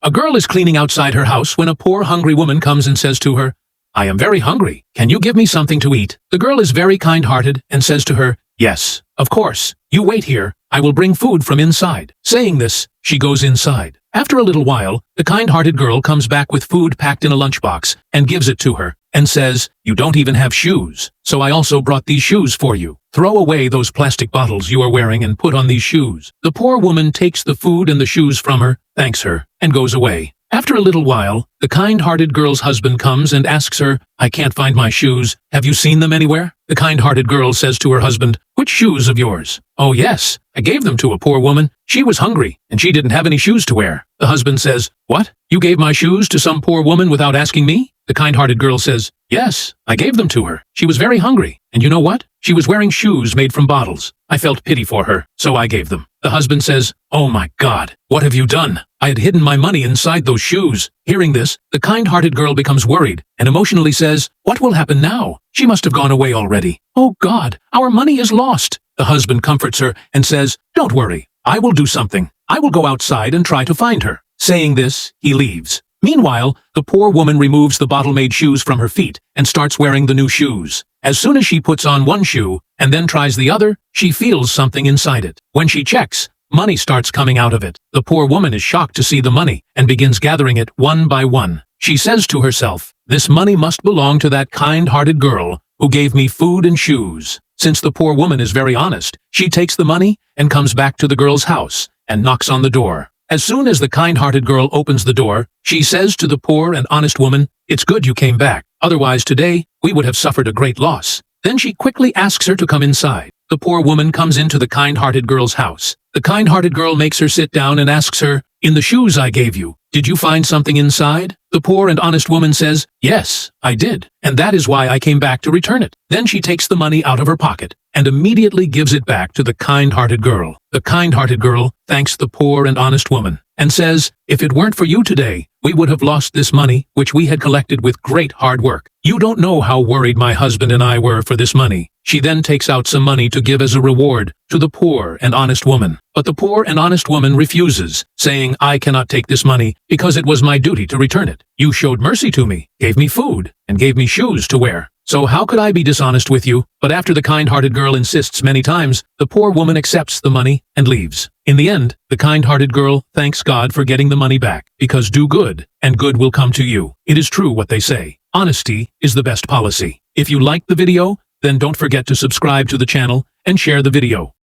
A girl is cleaning outside her house when a poor hungry woman comes and says to her, "I am very hungry. Can you give me something to eat?" The girl is very kind-hearted and says to her, "Yes, of course. You wait here. I will bring food from inside." Saying this, she goes inside. After a little while, the kind-hearted girl comes back with food packed in a lunchbox and gives it to her and says, "You don't even have shoes, so I also brought these shoes for you. Throw away those plastic bottles you are wearing and put on these shoes." The poor woman takes the food and the shoes from her, thanks her, and goes away. After a little while, the kind-hearted girl's husband comes and asks her, "I can't find my shoes. Have you seen them anywhere?" The kind-hearted girl says to her husband, "Which shoes of yours?" "Oh yes, I gave them to a poor woman. She was hungry, and she didn't have any shoes to wear." The husband says, "What? You gave my shoes to some poor woman without asking me?" The kind-hearted girl says, "Yes, I gave them to her. She was very hungry, and you know what? She was wearing shoes made from bottles. I felt pity for her, so I gave them." The husband says, "Oh my God, what have you done? I had hidden my money inside those shoes." Hearing this, the kind-hearted girl becomes worried and emotionally says, "What will happen now? She must have gone away already. Oh God, our money is lost." The husband comforts her and says, "Don't worry, I will do something. I will go outside and try to find her." Saying this, he leaves. Meanwhile, the poor woman removes the bottle-made shoes from her feet and starts wearing the new shoes. As soon as she puts on one shoe and then tries the other, she feels something inside it. When she checks, money starts coming out of it. The poor woman is shocked to see the money and begins gathering it one by one. She says to herself, "This money must belong to that kind-hearted girl who gave me food and shoes." Since the poor woman is very honest, she takes the money and comes back to the girl's house and knocks on the door. As soon as the kind-hearted girl opens the door, she says to the poor and honest woman, "It's good you came back. Otherwise today, we would have suffered a great loss." Then she quickly asks her to come inside. The poor woman comes into the kind-hearted girl's house. The kind-hearted girl makes her sit down and asks her, "In the shoes I gave you, did you find something inside?" The poor and honest woman says, "Yes, I did, and that is why I came back to return it." Then she takes the money out of her pocket and immediately gives it back to the kind-hearted girl. The kind-hearted girl thanks the poor and honest woman and says, "If it weren't for you today, we would have lost this money, which we had collected with great hard work. You don't know how worried my husband and I were for this money." She then takes out some money to give as a reward to the poor and honest woman. But the poor and honest woman refuses, saying, "I cannot take this money because it was my duty to return it. You showed mercy to me, gave me food, and gave me shoes to wear. So how could I be dishonest with you?" But after the kind-hearted girl insists many times, the poor woman accepts the money and leaves. In the end, the kind-hearted girl thanks God for getting the money back, because do good, and good will come to you. It is true what they say. Honesty is the best policy. If you liked the video, then don't forget to subscribe to the channel and share the video.